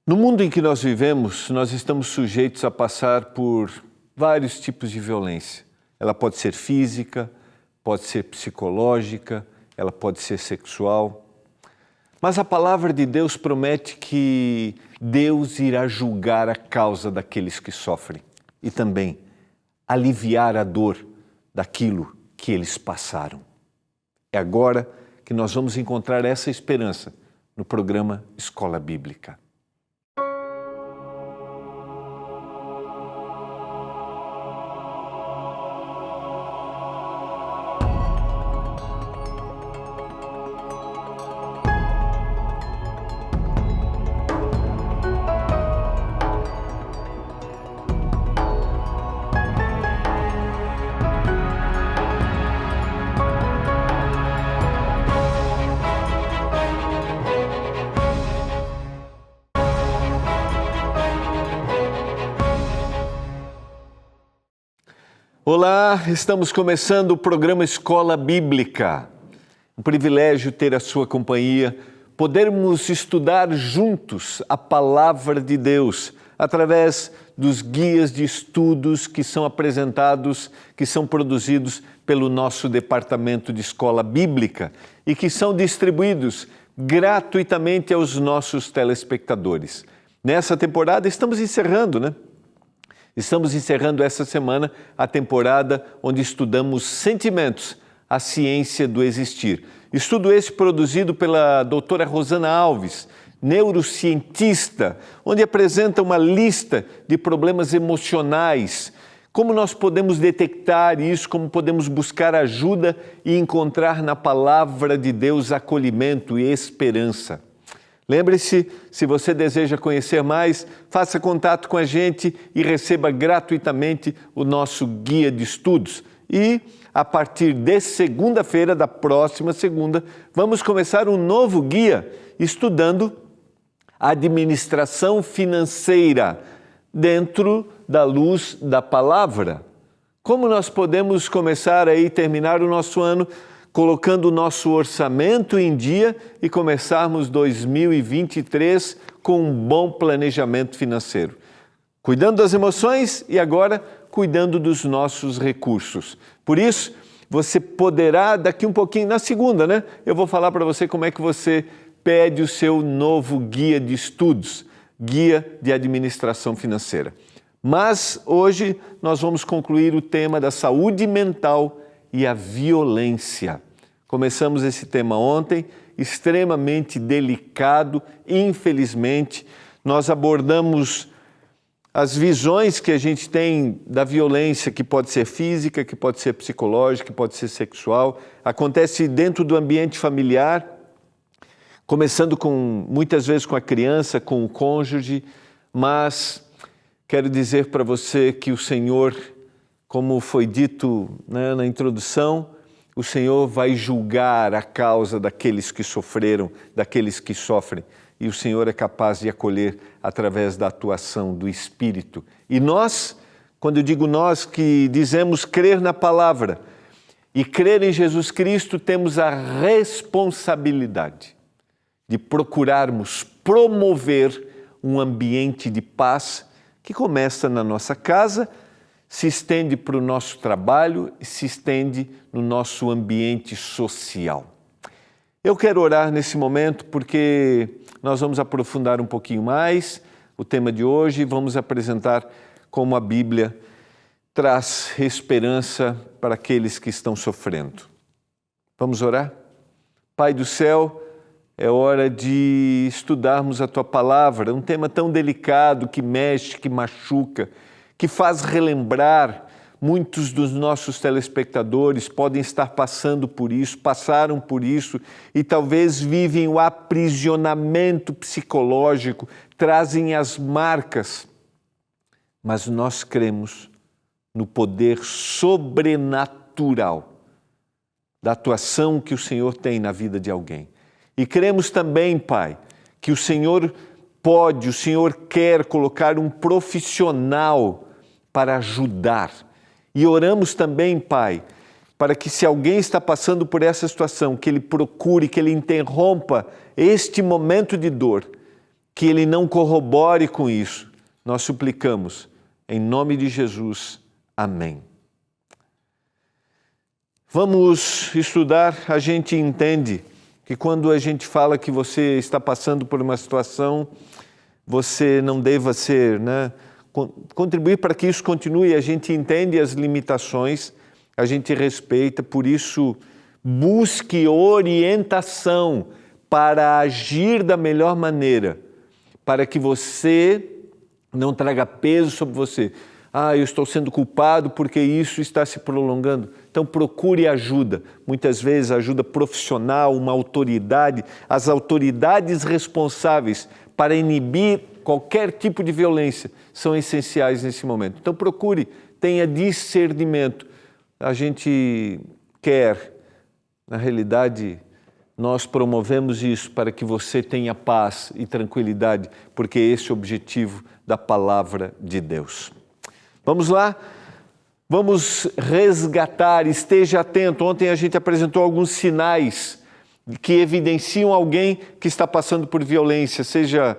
No mundo em que nós vivemos, nós estamos sujeitos a passar por vários tipos de violência. Ela pode ser física, pode ser psicológica, ela pode ser sexual. Mas a palavra de Deus promete que Deus irá julgar a causa daqueles que sofrem e também aliviar a dor daquilo que eles passaram. É agora que nós vamos encontrar essa esperança no programa Escola Bíblica. Olá, estamos começando o programa Escola Bíblica. Um privilégio ter a sua companhia, podermos estudar juntos a Palavra de Deus através dos guias de estudos que são apresentados, que são produzidos pelo nosso Departamento de Escola Bíblica e que são distribuídos gratuitamente aos nossos telespectadores. Nessa temporada estamos encerrando, né? Estamos encerrando essa semana a temporada onde estudamos sentimentos, a ciência do existir. Estudo esse produzido pela doutora Rosana Alves, neurocientista, onde apresenta uma lista de problemas emocionais, como nós podemos detectar isso, como podemos buscar ajuda e encontrar na palavra de Deus acolhimento e esperança. Lembre-se, se você deseja conhecer mais, faça contato com a gente e receba gratuitamente o nosso guia de estudos. E, a partir de segunda-feira, da próxima segunda, vamos começar um novo guia estudando administração financeira dentro da luz da palavra. Como nós podemos começar aí, terminar o nosso ano colocando o nosso orçamento em dia e começarmos 2023 com um bom planejamento financeiro. Cuidando das emoções e agora cuidando dos nossos recursos. Por isso, você poderá, daqui um pouquinho, na segunda, né? Eu vou falar para você como é que você pede o seu novo guia de estudos, guia de administração financeira. Mas hoje nós vamos concluir o tema da saúde mental e a violência. Começamos esse tema ontem, extremamente delicado, infelizmente. Nós abordamos as visões que a gente tem da violência, que pode ser física, que pode ser psicológica, que pode ser sexual. Acontece dentro do ambiente familiar, começando muitas vezes com a criança, com o cônjuge, mas quero dizer para você que o Senhor, como foi dito, né, na introdução, o Senhor vai julgar a causa daqueles que sofreram, daqueles que sofrem. E o Senhor é capaz de acolher através da atuação do Espírito. E nós, quando eu digo nós que dizemos crer na palavra e crer em Jesus Cristo, temos a responsabilidade de procurarmos promover um ambiente de paz que começa na nossa casa, se estende para o nosso trabalho e se estende no nosso ambiente social. Eu quero orar nesse momento porque nós vamos aprofundar um pouquinho mais o tema de hoje e vamos apresentar como a Bíblia traz esperança para aqueles que estão sofrendo. Vamos orar? Pai do céu, é hora de estudarmos a Tua palavra, um tema tão delicado que mexe, que machuca, que faz relembrar. Muitos dos nossos telespectadores podem estar passando por isso, passaram por isso e talvez vivem o aprisionamento psicológico, trazem as marcas. Mas nós cremos no poder sobrenatural da atuação que o Senhor tem na vida de alguém. E cremos também, Pai, que o Senhor o Senhor quer colocar um profissional para ajudar. E oramos também, Pai, para que se alguém está passando por essa situação, que ele procure, que ele interrompa este momento de dor que ele não corrobore com isso. Nós suplicamos, em nome de Jesus. Amém. Vamos estudar. A gente entende que quando a gente fala que você está passando por uma situação, você não deva ser, contribuir para que isso continue. A gente entende as limitações, a gente respeita, por isso busque orientação para agir da melhor maneira, para que você não traga peso sobre você. Eu estou sendo culpado porque isso está se prolongando. Então procure ajuda, muitas vezes ajuda profissional, uma autoridade, as autoridades responsáveis para inibir qualquer tipo de violência são essenciais nesse momento. Então procure, tenha discernimento. A gente quer, na realidade, nós promovemos isso para que você tenha paz e tranquilidade, porque esse é o objetivo da palavra de Deus. Vamos lá? Vamos resgatar, esteja atento. Ontem a gente apresentou alguns sinais que evidenciam alguém que está passando por violência, seja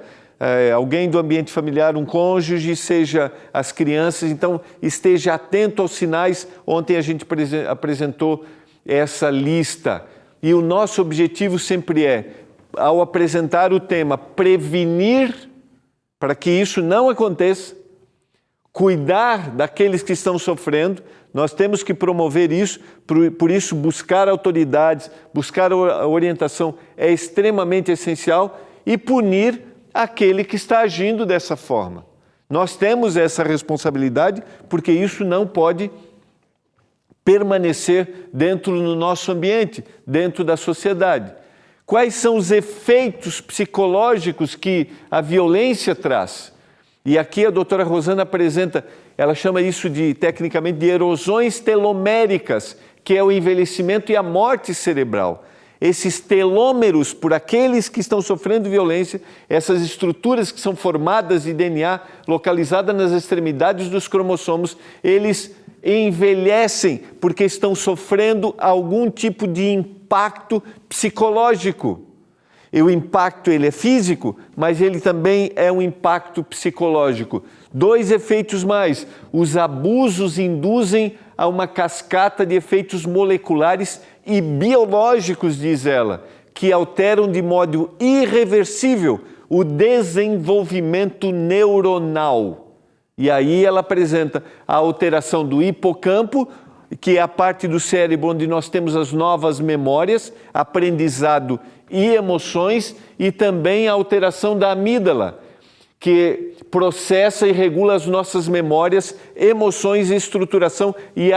alguém do ambiente familiar, um cônjuge, seja as crianças. Então, esteja atento aos sinais. Ontem a gente apresentou essa lista. E o nosso objetivo sempre é, ao apresentar o tema, prevenir para que isso não aconteça, cuidar daqueles que estão sofrendo. Nós temos que promover isso, por isso buscar autoridades, buscar a orientação é extremamente essencial e punir aquele que está agindo dessa forma. Nós temos essa responsabilidade porque isso não pode permanecer dentro do nosso ambiente, dentro da sociedade. Quais são os efeitos psicológicos que a violência traz? E aqui a doutora Rosana apresenta, ela chama isso tecnicamente de erosões teloméricas, que é o envelhecimento e a morte cerebral. Esses telômeros, por aqueles que estão sofrendo violência, essas estruturas que são formadas de DNA, localizadas nas extremidades dos cromossomos, eles envelhecem porque estão sofrendo algum tipo de impacto psicológico. E o impacto ele é físico, mas ele também é um impacto psicológico. 2 efeitos mais. Os abusos induzem a uma cascata de efeitos moleculares e biológicos, diz ela, que alteram de modo irreversível o desenvolvimento neuronal. E aí ela apresenta a alteração do hipocampo, que é a parte do cérebro onde nós temos as novas memórias, aprendizado e emoções, e também a alteração da amígdala, que processa e regula as nossas memórias, emoções, estruturação e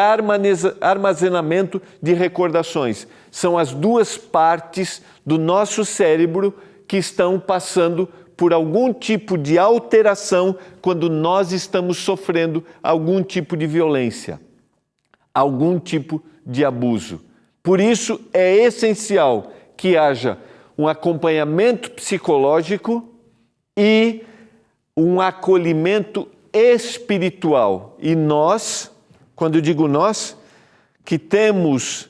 armazenamento de recordações. São as 2 partes do nosso cérebro que estão passando por algum tipo de alteração quando nós estamos sofrendo algum tipo de violência, algum tipo de abuso. Por isso é essencial que haja um acompanhamento psicológico e um acolhimento espiritual. E nós, quando eu digo nós, que temos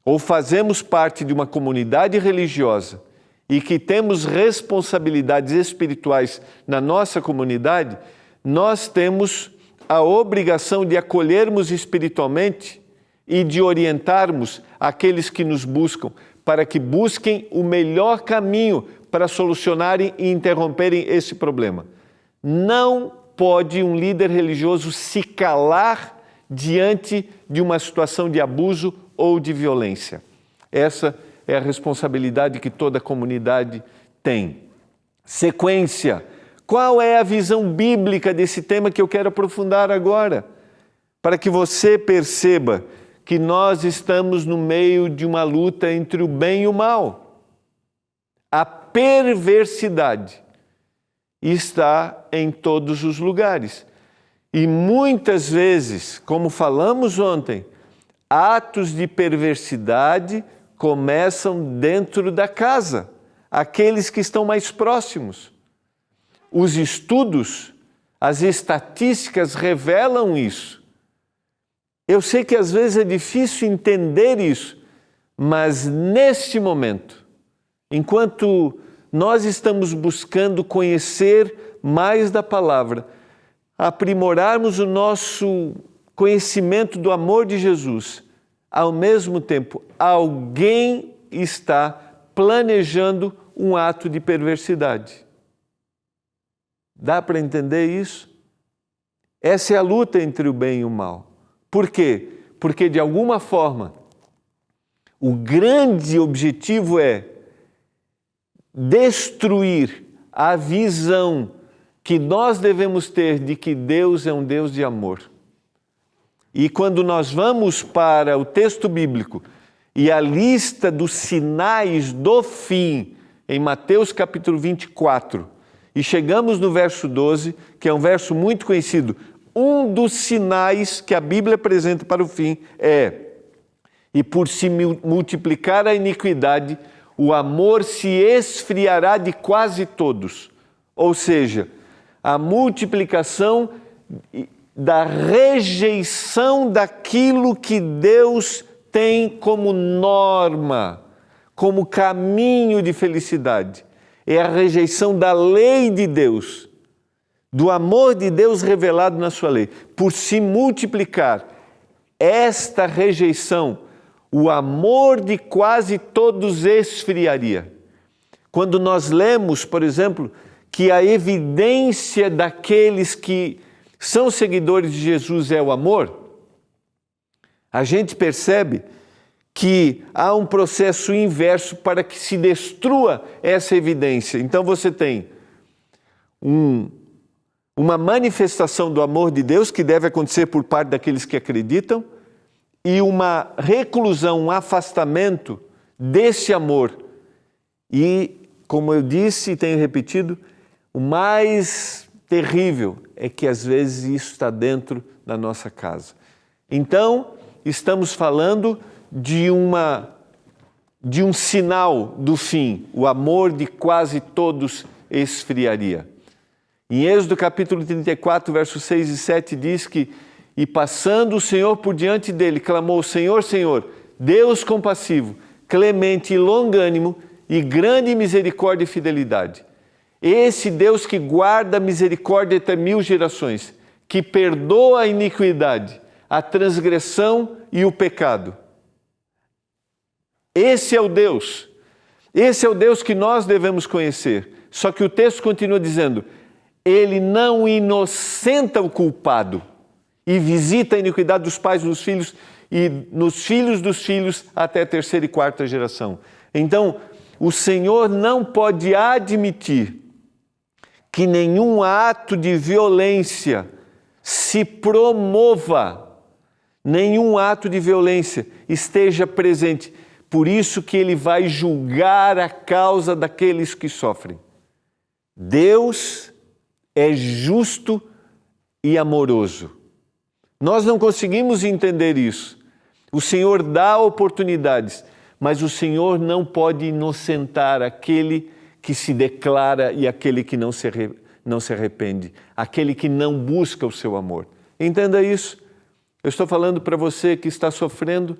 ou fazemos parte de uma comunidade religiosa e que temos responsabilidades espirituais na nossa comunidade, nós temos a obrigação de acolhermos espiritualmente e de orientarmos aqueles que nos buscam, para que busquem o melhor caminho para solucionarem e interromperem esse problema. Não pode um líder religioso se calar diante de uma situação de abuso ou de violência. Essa é a responsabilidade que toda a comunidade tem. Sequência. Qual é a visão bíblica desse tema que eu quero aprofundar agora? Para que você perceba que nós estamos no meio de uma luta entre o bem e o mal. A perversidade está em todos os lugares. E muitas vezes, como falamos ontem, atos de perversidade começam dentro da casa, aqueles que estão mais próximos. Os estudos, as estatísticas revelam isso. Eu sei que às vezes é difícil entender isso, mas neste momento, enquanto nós estamos buscando conhecer mais da palavra, aprimorarmos o nosso conhecimento do amor de Jesus, ao mesmo tempo, alguém está planejando um ato de perversidade. Dá para entender isso? Essa é a luta entre o bem e o mal. Por quê? Porque, de alguma forma, o grande objetivo é destruir a visão que nós devemos ter de que Deus é um Deus de amor. E quando nós vamos para o texto bíblico e a lista dos sinais do fim, em Mateus capítulo 24, e chegamos no verso 12, que é um verso muito conhecido, um dos sinais que a Bíblia apresenta para o fim é: e por se multiplicar a iniquidade, o amor se esfriará de quase todos. Ou seja, a multiplicação da rejeição daquilo que Deus tem como norma, como caminho de felicidade. É a rejeição da lei de Deus, do amor de Deus revelado na sua lei. Por se multiplicar esta rejeição, o amor de quase todos esfriaria. Quando nós lemos, por exemplo, que a evidência daqueles que são seguidores de Jesus é o amor, a gente percebe que há um processo inverso para que se destrua essa evidência. Então você tem uma manifestação do amor de Deus que deve acontecer por parte daqueles que acreditam e uma reclusão, um afastamento desse amor. E, como eu disse e tenho repetido, o mais terrível é que às vezes isso está dentro da nossa casa. Então, estamos falando de um sinal do fim. O amor de quase todos esfriaria. Em Êxodo capítulo 34, versos 6 e 7 diz que: e passando o Senhor por diante dele, clamou: Senhor, Senhor, Deus compassivo, clemente e longânimo, e grande misericórdia e fidelidade. Esse Deus que guarda a misericórdia até 1000 gerações, que perdoa a iniquidade, a transgressão e o pecado. Esse é o Deus que nós devemos conhecer. Só que o texto continua dizendo: ele não inocenta o culpado e visita a iniquidade dos pais nos filhos e nos filhos dos filhos até a 3ª e 4ª geração. Então, o Senhor não pode admitir que nenhum ato de violência se promova, nenhum ato de violência esteja presente. Por isso que ele vai julgar a causa daqueles que sofrem. Deus é justo e amoroso. Nós não conseguimos entender isso. O Senhor dá oportunidades, mas o Senhor não pode inocentar aquele que se declara e aquele que não se arrepende, aquele que não busca o seu amor. Entenda isso. Eu estou falando para você que está sofrendo,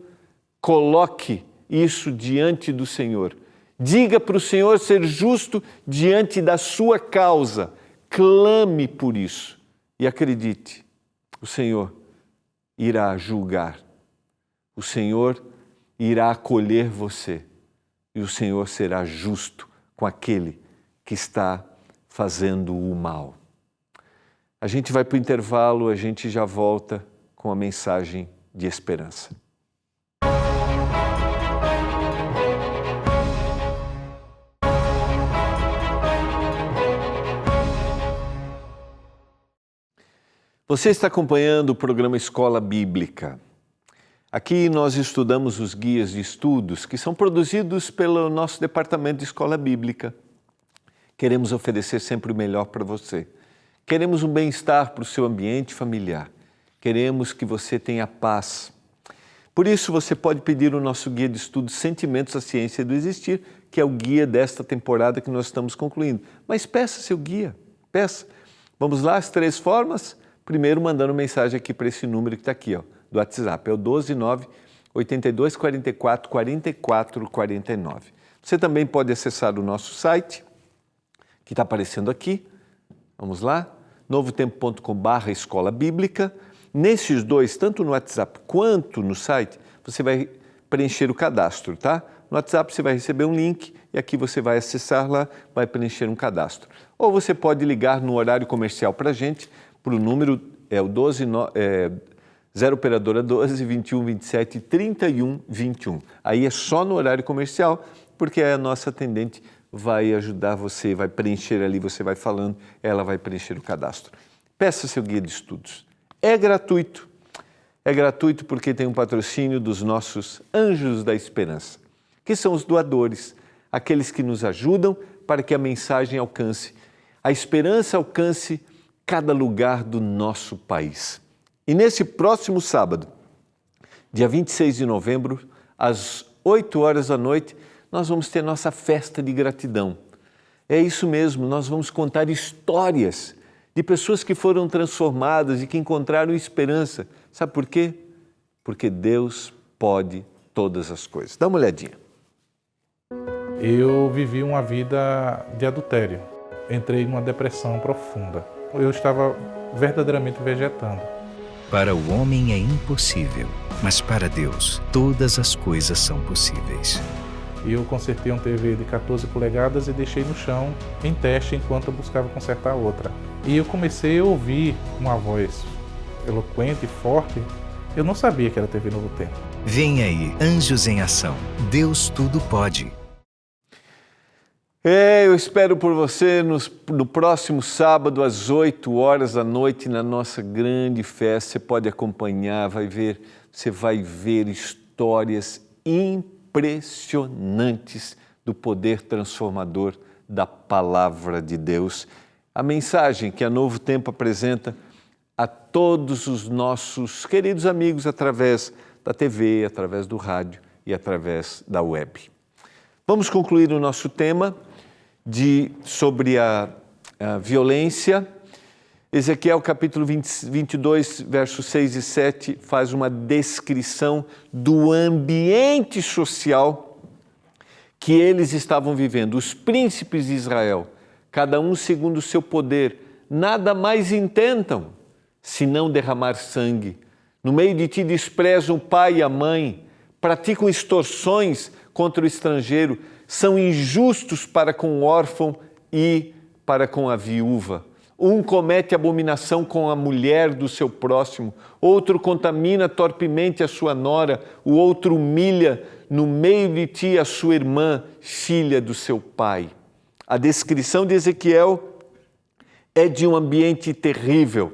coloque isso diante do Senhor. Diga para o Senhor ser justo diante da sua causa. Clame por isso e acredite, o Senhor irá julgar. O Senhor irá acolher você e o Senhor será justo com aquele que está fazendo o mal. A gente vai para o intervalo, a gente já volta com a mensagem de esperança. Você está acompanhando o programa Escola Bíblica. Aqui nós estudamos os guias de estudos que são produzidos pelo nosso departamento de Escola Bíblica. Queremos oferecer sempre o melhor para você. Queremos um bem-estar para o seu ambiente familiar. Queremos que você tenha paz. Por isso, você pode pedir o nosso guia de estudos Sentimentos, a Ciência do Existir, que é o guia desta temporada que nós estamos concluindo. Mas peça seu guia, peça. Vamos lá, as 3 formas? Primeiro, mandando mensagem aqui para esse número que está aqui, ó, do WhatsApp. É o 129-8244-4449. Você também pode acessar o nosso site, que está aparecendo aqui. Vamos lá? novotempo.com/escola bíblica. Nesses dois, tanto no WhatsApp quanto no site, você vai preencher o cadastro, tá? No WhatsApp você vai receber um link e aqui você vai acessar lá, vai preencher um cadastro. Ou você pode ligar no horário comercial para a gente, para o número, o 0 operadora 12 21 27 31 21. Aí é só no horário comercial, porque a nossa atendente vai ajudar você, vai preencher ali, você vai falando, ela vai preencher o cadastro. Peça seu guia de estudos. É gratuito. É gratuito porque tem um patrocínio dos nossos Anjos da Esperança, que são os doadores, aqueles que nos ajudam para que a mensagem alcance, a esperança alcance cada lugar do nosso país. E nesse próximo sábado, dia 26 de novembro, às 8 horas da noite, nós vamos ter nossa festa de gratidão. É isso mesmo, nós vamos contar histórias de pessoas que foram transformadas e que encontraram esperança. Sabe por quê? Porque Deus pode todas as coisas. Dá uma olhadinha. Eu vivi uma vida de adultério. Entrei numa depressão profunda. Eu estava verdadeiramente vegetando. Para o homem é impossível, mas para Deus todas as coisas são possíveis. E eu consertei uma TV de 14 polegadas e deixei no chão em teste enquanto eu buscava consertar outra. E eu comecei a ouvir uma voz eloquente e forte. Eu não sabia que era TV Novo Tempo. Vem aí, Anjos em Ação. Deus tudo pode. Eu espero por você no próximo sábado, às 8 horas da noite, na nossa grande festa. Você pode acompanhar, você vai ver histórias impressionantes do poder transformador da Palavra de Deus. A mensagem que a Novo Tempo apresenta a todos os nossos queridos amigos através da TV, através do rádio e através da web. Vamos concluir o nosso tema sobre a violência. Ezequiel capítulo 22, versos 6 e 7 faz uma descrição do ambiente social que eles estavam vivendo. Os príncipes de Israel, cada um segundo o seu poder, nada mais intentam senão derramar sangue. No meio de ti desprezam o pai e a mãe, praticam extorsões contra o estrangeiro, são injustos para com o órfão e para com a viúva. Um comete abominação com a mulher do seu próximo, outro contamina torpemente a sua nora, o outro humilha no meio de ti a sua irmã, filha do seu pai. A descrição de Ezequiel é de um ambiente terrível.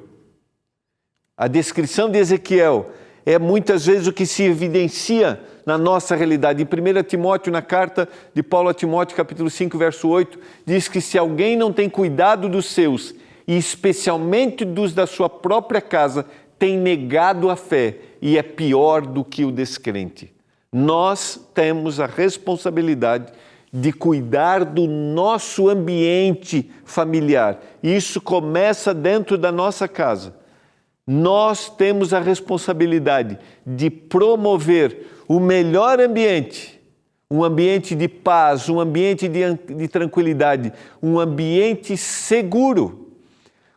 A descrição de Ezequiel é muitas vezes o que se evidencia na nossa realidade. Em 1 Timóteo, na carta de Paulo a Timóteo, capítulo 5, verso 8, diz que se alguém não tem cuidado dos seus, e especialmente dos da sua própria casa, tem negado a fé e é pior do que o descrente. Nós temos a responsabilidade de cuidar do nosso ambiente familiar. Isso começa dentro da nossa casa. Nós temos a responsabilidade de promover o melhor ambiente, um ambiente de paz, um ambiente de tranquilidade, um ambiente seguro.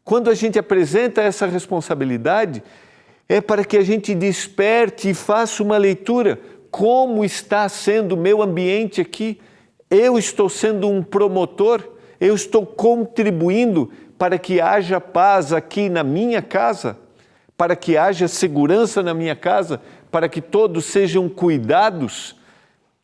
Quando a gente apresenta essa responsabilidade, é para que a gente desperte e faça uma leitura. Como está sendo o meu ambiente aqui? Eu estou sendo um promotor? Eu estou contribuindo para que haja paz aqui na minha casa? Para que haja segurança na minha casa? Para que todos sejam cuidados?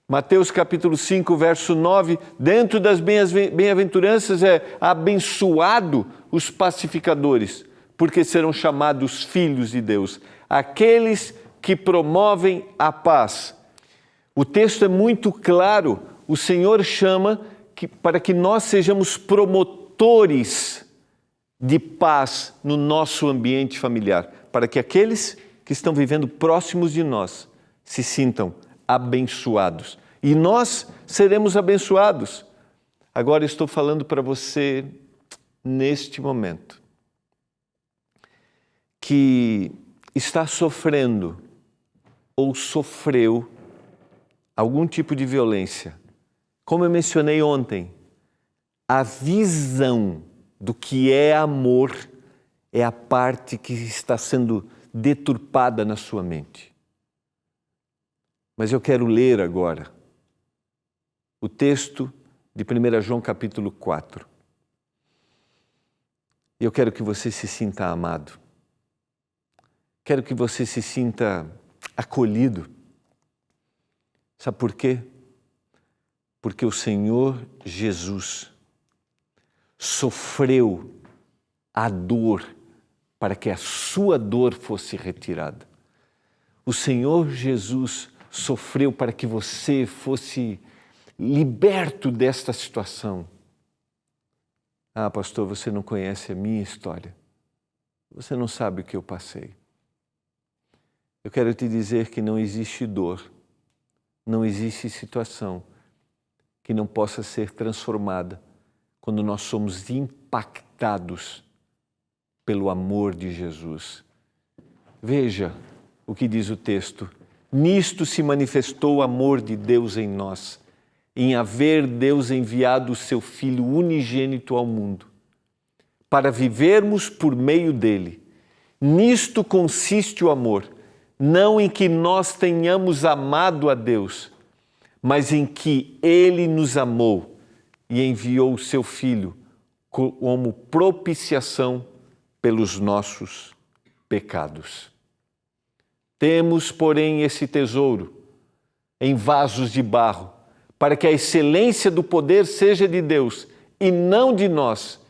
Mateus capítulo 5, verso 9, dentro das bem-aventuranças é abençoado os pacificadores, porque serão chamados filhos de Deus, aqueles que promovem a paz. O texto é muito claro, o Senhor chama para que nós sejamos promotores de paz no nosso ambiente familiar, para que aqueles que estão vivendo próximos de nós se sintam abençoados. E nós seremos abençoados. Agora estou falando para você, neste momento, que está sofrendo ou sofreu algum tipo de violência. Como eu mencionei ontem, a visão do que é amor é a parte que está sendo deturpada na sua mente. Mas eu quero ler agora o texto de 1 João capítulo 4. Eu quero que você se sinta amado. Quero que você se sinta acolhido. Sabe por quê? Porque o Senhor Jesus sofreu a dor para que a sua dor fosse retirada. O Senhor Jesus sofreu para que você fosse liberto desta situação. Ah, pastor, você não conhece a minha história. Você não sabe o que eu passei. Eu quero te dizer que não existe dor, não existe situação que não possa ser transformada quando nós somos impactados pelo amor de Jesus. Veja o que diz o texto. Nisto se manifestou o amor de Deus em nós, em haver Deus enviado o seu Filho unigênito ao mundo, para vivermos por meio dele. Nisto consiste o amor, não em que nós tenhamos amado a Deus, mas em que Ele nos amou e enviou o seu Filho como propiciação pelos nossos pecados. Temos, porém, esse tesouro em vasos de barro, para que a excelência do poder seja de Deus e não de nós.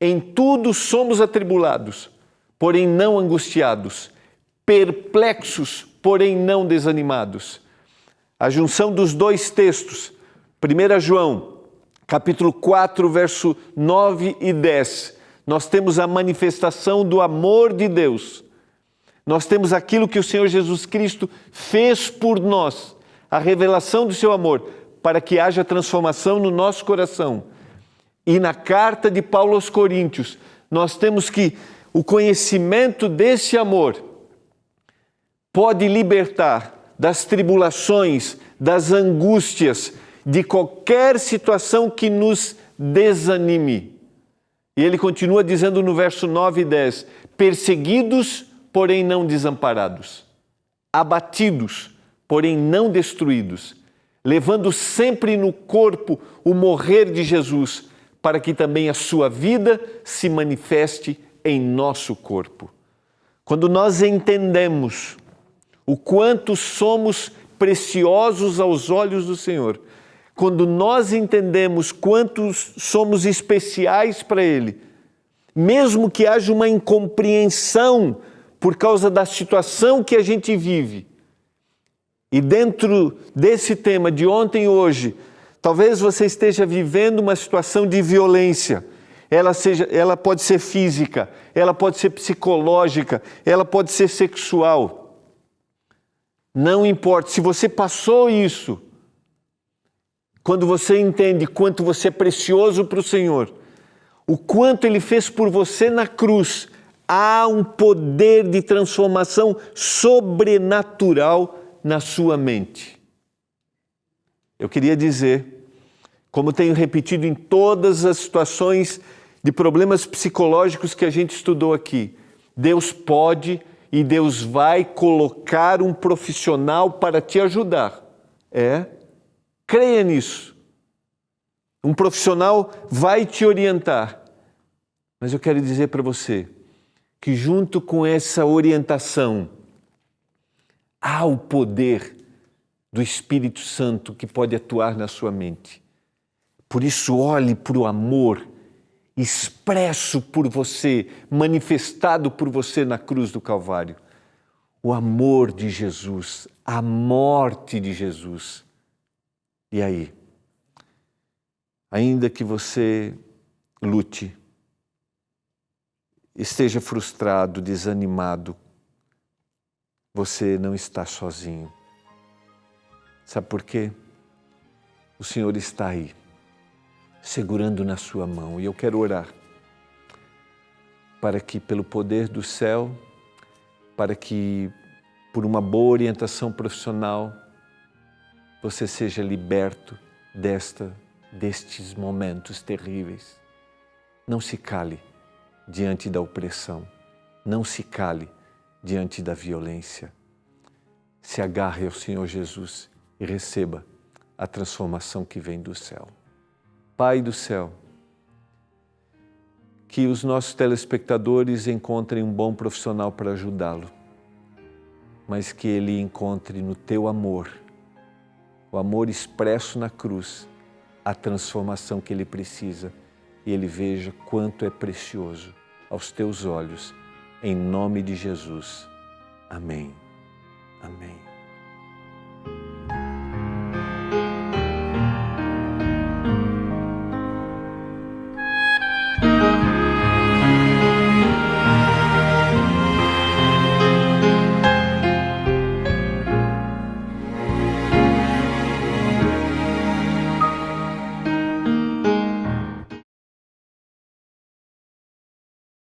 Em tudo somos atribulados, porém não angustiados, perplexos, porém não desanimados. A junção dos dois textos, 1 João, capítulo 4, verso 9 e 10, nós temos a manifestação do amor de Deus. Nós temos aquilo que o Senhor Jesus Cristo fez por nós, a revelação do seu amor, para que haja transformação no nosso coração. E na carta de Paulo aos Coríntios, nós temos que o conhecimento desse amor pode libertar das tribulações, das angústias, de qualquer situação que nos desanime. E ele continua dizendo no verso 9 e 10, perseguidos, porém não desamparados, abatidos, porém não destruídos, levando sempre no corpo o morrer de Jesus, para que também a sua vida se manifeste em nosso corpo. Quando nós entendemos o quanto somos preciosos aos olhos do Senhor, quando nós entendemos quantos somos especiais para Ele, mesmo que haja uma incompreensão por causa da situação que a gente vive, e dentro desse tema de ontem e hoje, talvez você esteja vivendo uma situação de violência. Ela pode ser física, ela pode ser psicológica, ela pode ser sexual. Não importa, se você passou isso, quando você entende quanto você é precioso para o Senhor, o quanto Ele fez por você na cruz, há um poder de transformação sobrenatural na sua mente. Eu queria dizer, como tenho repetido em todas as situações de problemas psicológicos que a gente estudou aqui, Deus pode e Deus vai colocar um profissional para te ajudar. Creia nisso. Um profissional vai te orientar. Mas eu quero dizer para você que junto com essa orientação, há o poder do Espírito Santo que pode atuar na sua mente. Por isso, olhe para o amor expresso por você, manifestado por você na cruz do Calvário. O amor de Jesus, a morte de Jesus. E aí? Ainda que você lute, esteja frustrado, desanimado, você não está sozinho. Sabe por quê? O Senhor está aí, segurando na sua mão. E eu quero orar para que, pelo poder do céu, para que, por uma boa orientação profissional, você seja liberto desta destes momentos terríveis. Não se cale diante da opressão, não se cale diante da violência. Se agarre ao Senhor Jesus e receba a transformação que vem do céu. Pai do céu, que os nossos telespectadores encontrem um bom profissional para ajudá-lo, mas que ele encontre no teu amor, o amor expresso na cruz, a transformação que ele precisa e ele veja quanto é precioso aos teus olhos. Em nome de Jesus. Amém. Amém.